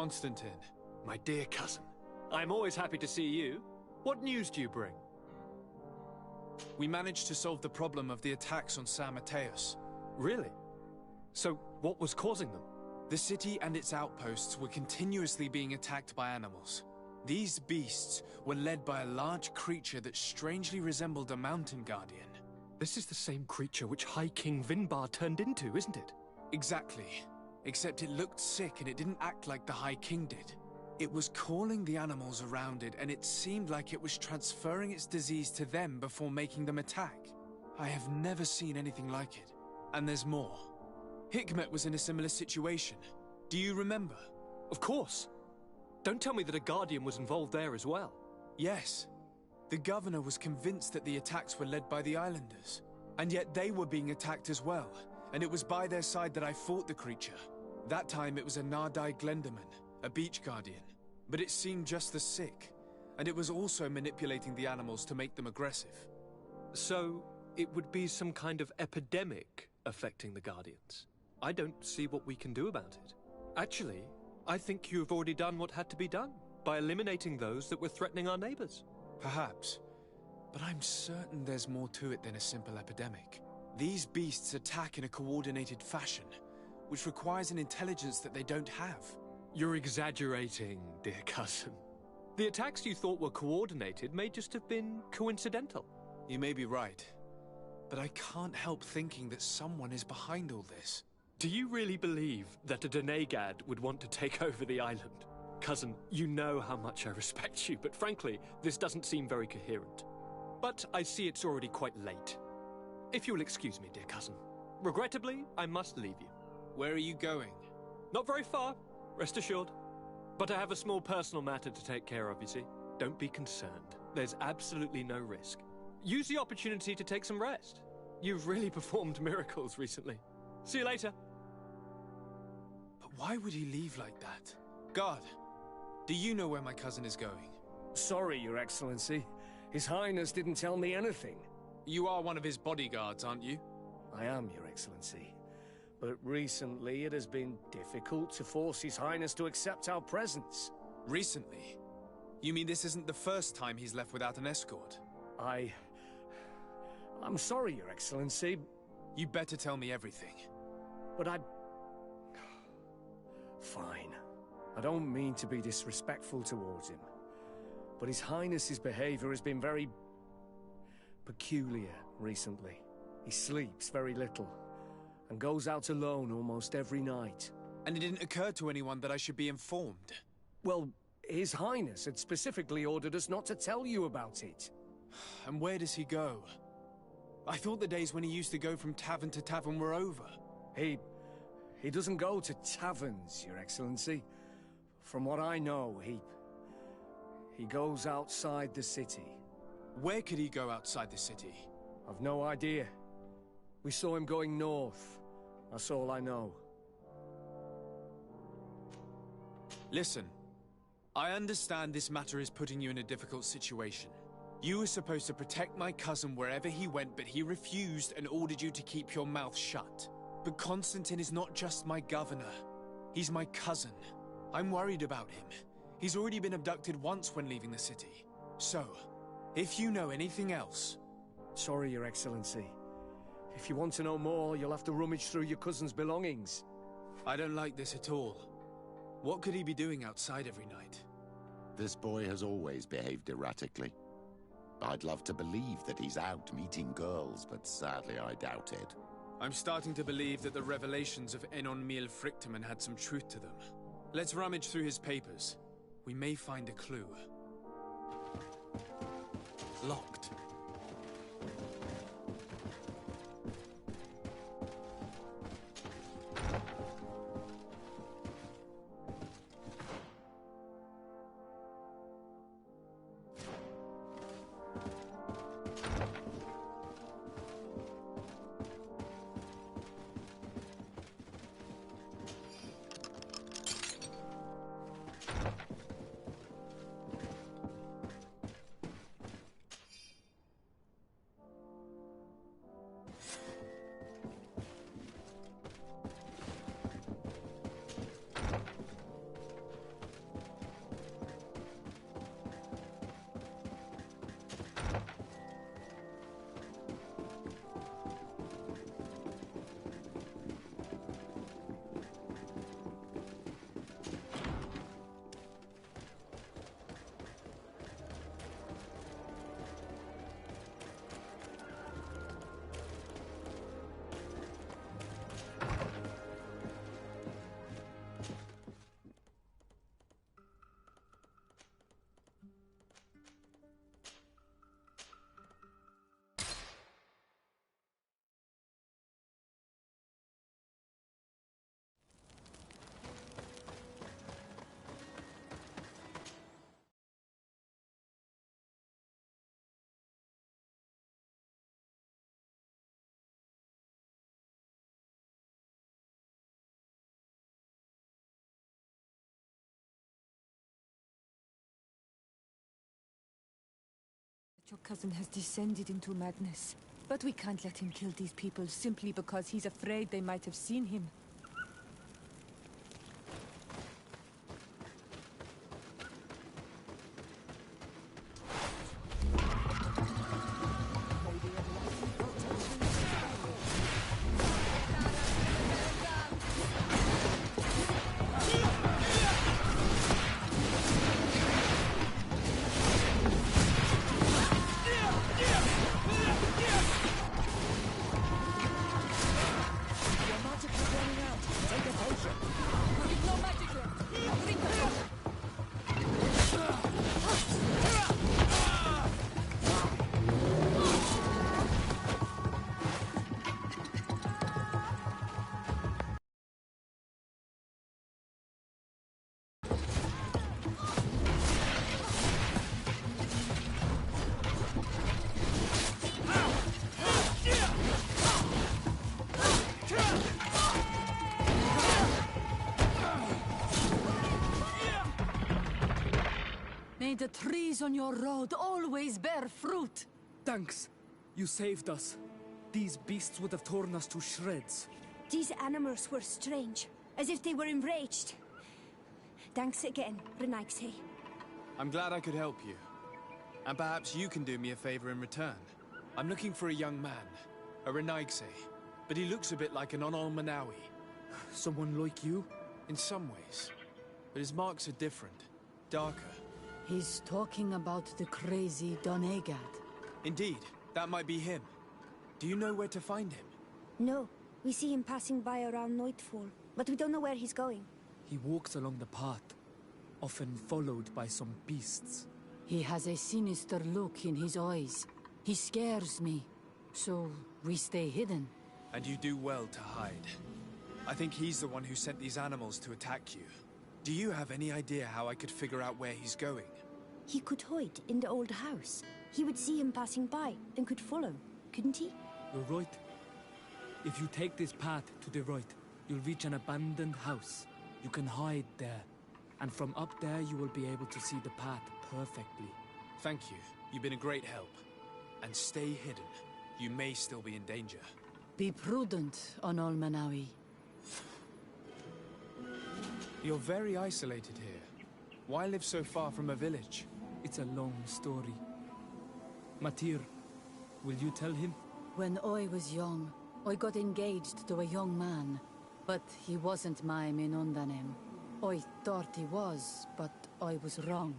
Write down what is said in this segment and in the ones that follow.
Constantine, my dear cousin. I'm always happy to see you. What news do you bring? We managed to solve the problem of the attacks on San Mateus. Really? So, what was causing them? The city and its outposts were continuously being attacked by animals. These beasts were led by a large creature that strangely resembled a mountain guardian. This is the same creature which High King Vinbar turned into, isn't it? Exactly. Except it looked sick and it didn't act like the High King did. It was calling the animals around it, and it seemed like it was transferring its disease to them before making them attack. I have never seen anything like it. And there's more. Hikmet was in a similar situation. Do you remember? Of course. Don't tell me that a guardian was involved there as well. Yes. The governor was convinced that the attacks were led by the islanders. And yet they were being attacked as well. And it was by their side that I fought the creature. That time it was a Nardai Glenderman, a beach guardian. But it seemed just as sick. And it was also manipulating the animals to make them aggressive. So, it would be some kind of epidemic affecting the guardians. I don't see what we can do about it. Actually, I think you've already done what had to be done by eliminating those that were threatening our neighbors. Perhaps. But I'm certain there's more to it than a simple epidemic. These beasts attack in a coordinated fashion, which requires an intelligence that they don't have. You're exaggerating, dear cousin. The attacks you thought were coordinated may just have been coincidental. You may be right. But I can't help thinking that someone is behind all this. Do you really believe that a Denegad would want to take over the island? Cousin, you know how much I respect you, but frankly, this doesn't seem very coherent. But I see it's already quite late. If you'll excuse me, dear cousin. Regrettably, I must leave you. Where are you going? Not very far, rest assured. But I have a small personal matter to take care of, you see. Don't be concerned. There's absolutely no risk. Use the opportunity to take some rest. You've really performed miracles recently. See you later. But why would he leave like that? Guard, do you know where my cousin is going? Sorry, Your Excellency. His Highness didn't tell me anything. You are one of his bodyguards, aren't you? I am, Your Excellency. But recently it has been difficult to force His Highness to accept our presence. Recently? You mean this isn't the first time he's left without an escort? I'm sorry, Your Excellency. You better tell me everything. But Fine. I don't mean to be disrespectful towards him. But His Highness's behavior has been very peculiar recently. He sleeps very little and goes out alone almost every night. And it didn't occur to anyone that I should be informed? Well, His Highness had specifically ordered us not to tell you about it. And where does he go? I thought the days when he used to go from tavern to tavern were over. He doesn't go to taverns, Your Excellency. From what I know, he goes outside the city. Where could he go outside the city? I've no idea. We saw him going north. That's all I know. Listen, I understand this matter is putting you in a difficult situation. You were supposed to protect my cousin wherever he went, but he refused and ordered you to keep your mouth shut. But Constantine is not just my governor. He's my cousin. I'm worried about him. He's already been abducted once when leaving the city. So, if you know anything else... Sorry, Your Excellency. If you want to know more, you'll have to rummage through your cousin's belongings. I don't like this at all. What could he be doing outside every night? This boy has always behaved erratically. I'd love to believe that he's out meeting girls, but sadly I doubt it. I'm starting to believe that the revelations of Enon Miel Frichtemann had some truth to them. Let's rummage through his papers. We may find a clue. Locked. Your cousin has descended into madness. But we can't let him kill these people simply because he's afraid they might have seen him. May the trees on your road always bear fruit. Thanks. You saved us. These beasts would have torn us to shreds. These animals were strange, as if they were enraged. Thanks again, Renaigse. I'm glad I could help you. And perhaps you can do me a favor in return. I'm looking for a young man, a Renaigse, but he looks a bit like an Onolmanawi. Someone like you? In some ways. But his marks are different, darker. He's talking about the crazy Donegad. Indeed, that might be him. Do you know where to find him? No, we see him passing by around nightfall, but we don't know where he's going. He walks along the path, often followed by some beasts. He has a sinister look in his eyes. He scares me, so we stay hidden. And you do well to hide. I think he's the one who sent these animals to attack you. Do you have any idea how I could figure out where he's going? He could hide in the old house. He would see him passing by and could follow, couldn't he? You're right. If you take this path to the right, you'll reach an abandoned house. You can hide there. And from up there, you will be able to see the path perfectly. Thank you. You've been a great help. And stay hidden. You may still be in danger. Be prudent, Onolmanawi. You're very isolated here. Why live so far from a village? It's a long story. Matir, will you tell him? When I was young, I got engaged to a young man. But he wasn't my Minundanem. I thought he was, but I was wrong.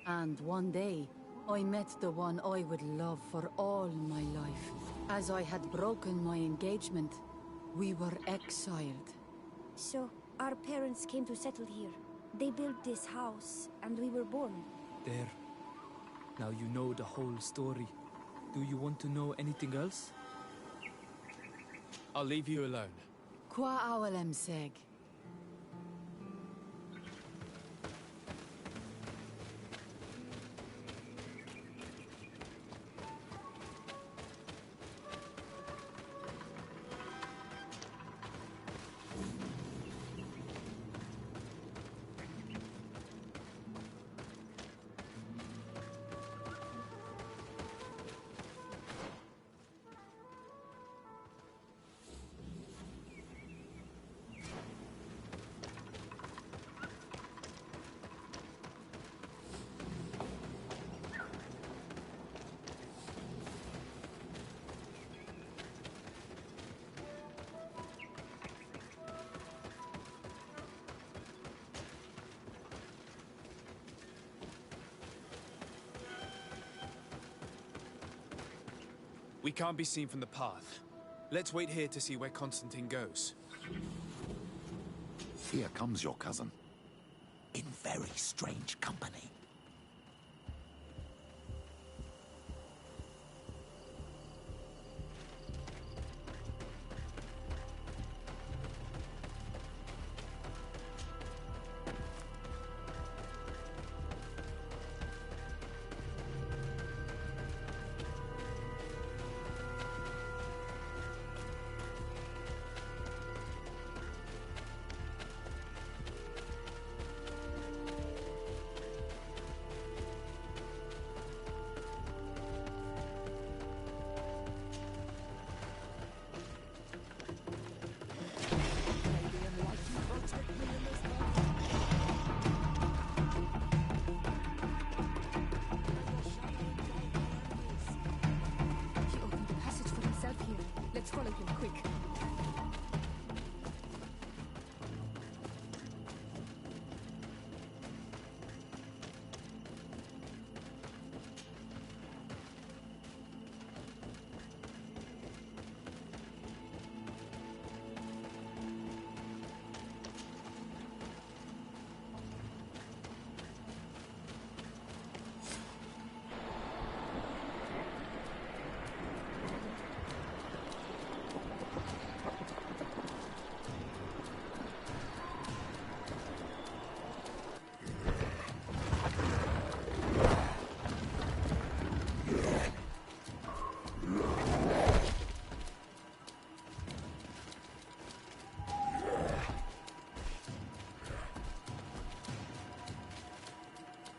And one day, I met the one I would love for all my life. As I had broken my engagement, we were exiled. So, our parents came to settle here. They built this house, and we were born. There. Now you know the whole story. Do you want to know anything else? I'll leave you alone. Qua awalem seg. We can't be seen from the path. Let's wait here to see where Constantine goes. Here comes your cousin. In very strange company.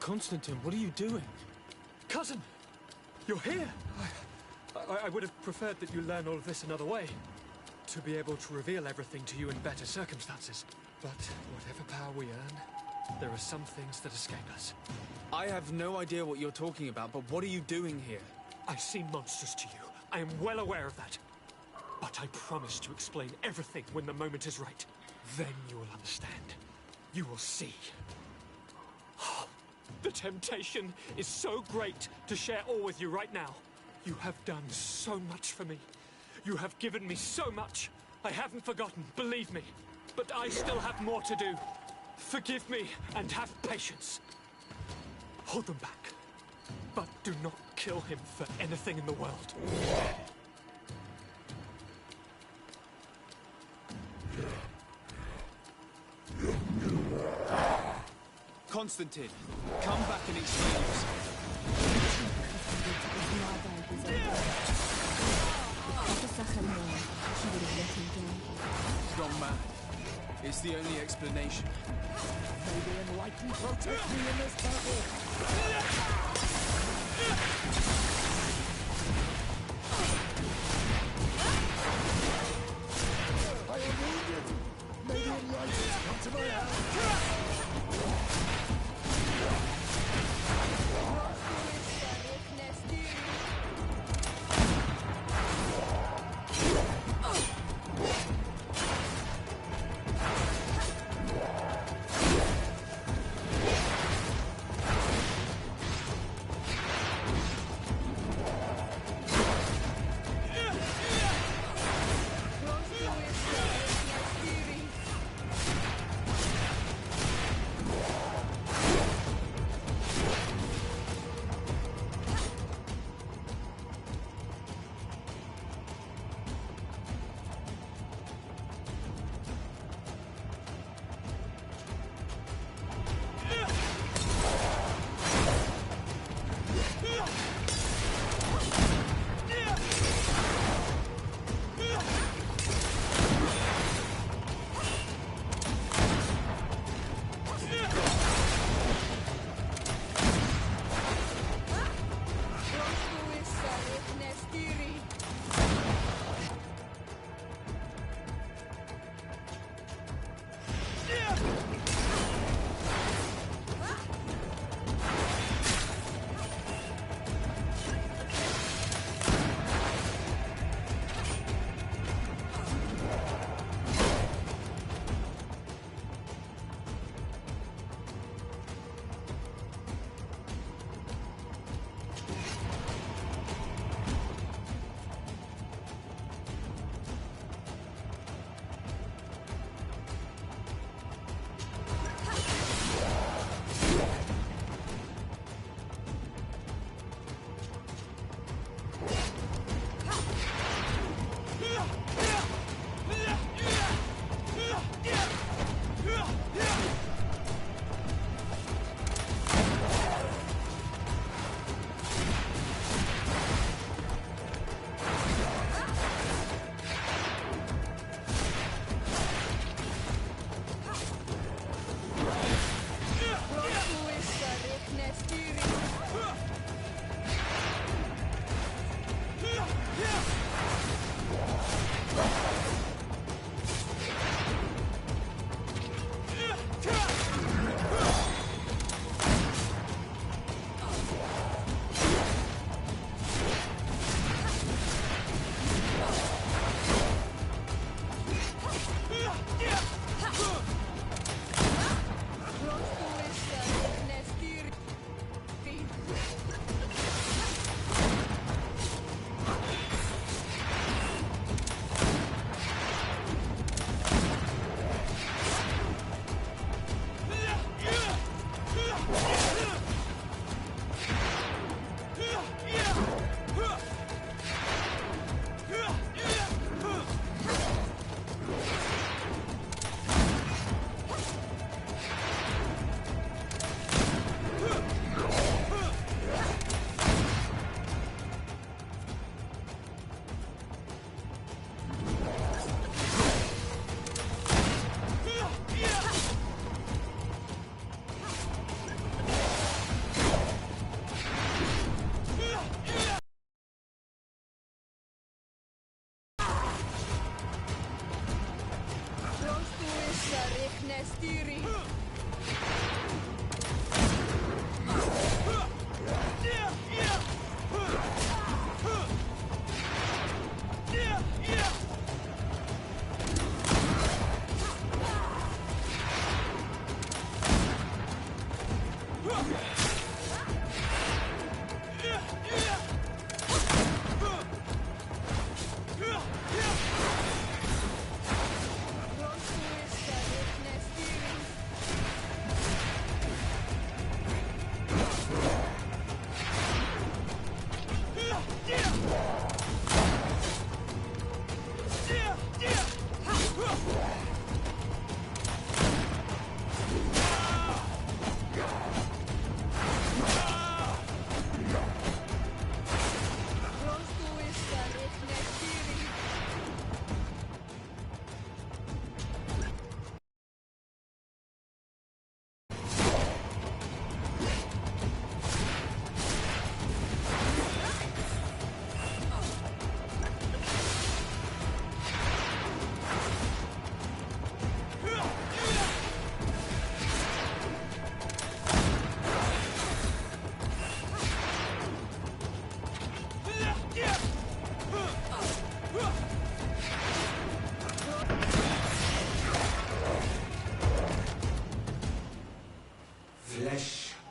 Constantine, what are you doing? Cousin! You're here! I would have preferred that you learn all of this another way. To be able to reveal everything to you in better circumstances. But whatever power we earn, there are some things that escape us. I have no idea what you're talking about, but what are you doing here? I seem monstrous to you. I am well aware of that. But I promise to explain everything when the moment is right. Then you will understand. You will see. The temptation is so great to share all with you right now. You have done so much for me. You have given me so much. I haven't forgotten, believe me. But I still have more to do. Forgive me and have patience. Hold them back. But do not kill him for anything in the world. Constantine, come back and explain yourself. Gone mad. It's the only explanation. May the enlightened protect me in this battle. I am wounded. May the enlightened come to my help.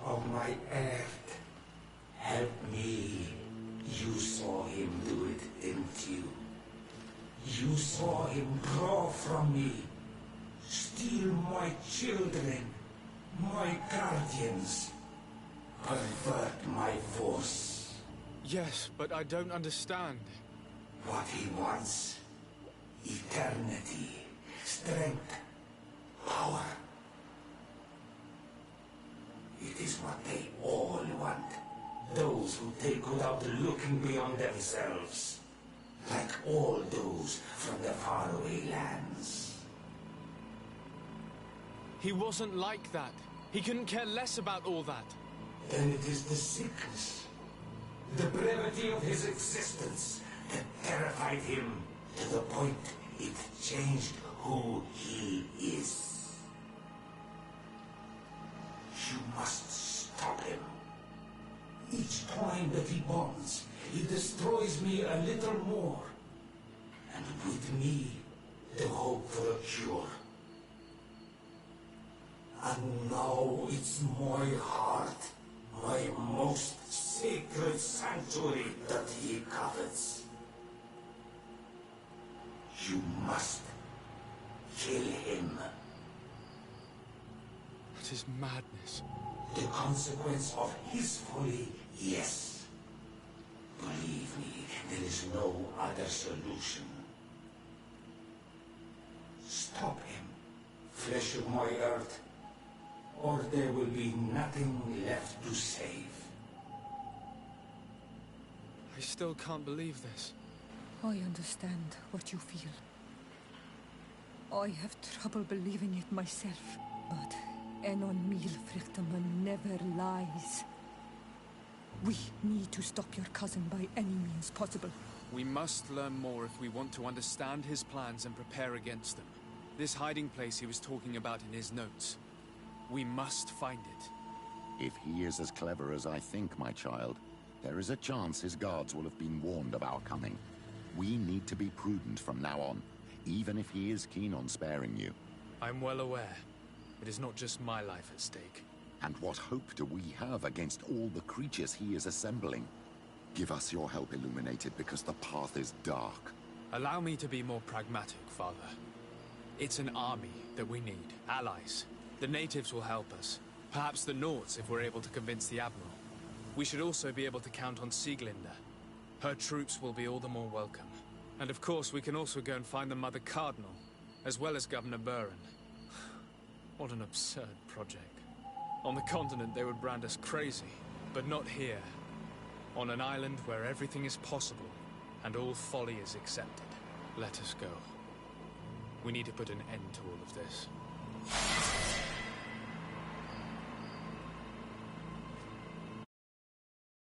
of my earth. Help me. You saw him do it, didn't you? You saw him draw from me, steal my children, my guardians, pervert my force. Yes, but I don't understand. What he wants: eternity, strength, power. It is what they all want. Those who take without looking beyond themselves. Like all those from the faraway lands. He wasn't like that. He couldn't care less about all that. Then it is the sickness, the brevity of his existence that terrified him to the point it changed who he is. You must stop him. Each time that he bonds, he destroys me a little more. And with me, the hope for a cure. And now it's my heart, my most sacred sanctuary that he covets. You must kill him. That is madness. The consequence of his folly, yes. Believe me, there is no other solution. Stop him, flesh of my earth, or there will be nothing left to save. I still can't believe this. I understand what you feel. I have trouble believing it myself, but Enon Milfrichtaman never lies. We need to stop your cousin by any means possible. We must learn more if we want to understand his plans and prepare against them. This hiding place he was talking about in his notes. We must find it. If he is as clever as I think, my child, there is a chance his guards will have been warned of our coming. We need to be prudent from now on, even if he is keen on sparing you. I'm well aware. It is not just my life at stake. And what hope do we have against all the creatures he is assembling? Give us your help, Illuminated, because the path is dark. Allow me to be more pragmatic, Father. It's an army that we need, allies. The natives will help us. Perhaps the Nords, if we're able to convince the Admiral. We should also be able to count on Sieglinde. Her troops will be all the more welcome. And of course, we can also go and find the Mother Cardinal, as well as Governor Buren. What an absurd project. On the continent, they would brand us crazy, but not here. On an island where everything is possible, and all folly is accepted. Let us go. We need to put an end to all of this.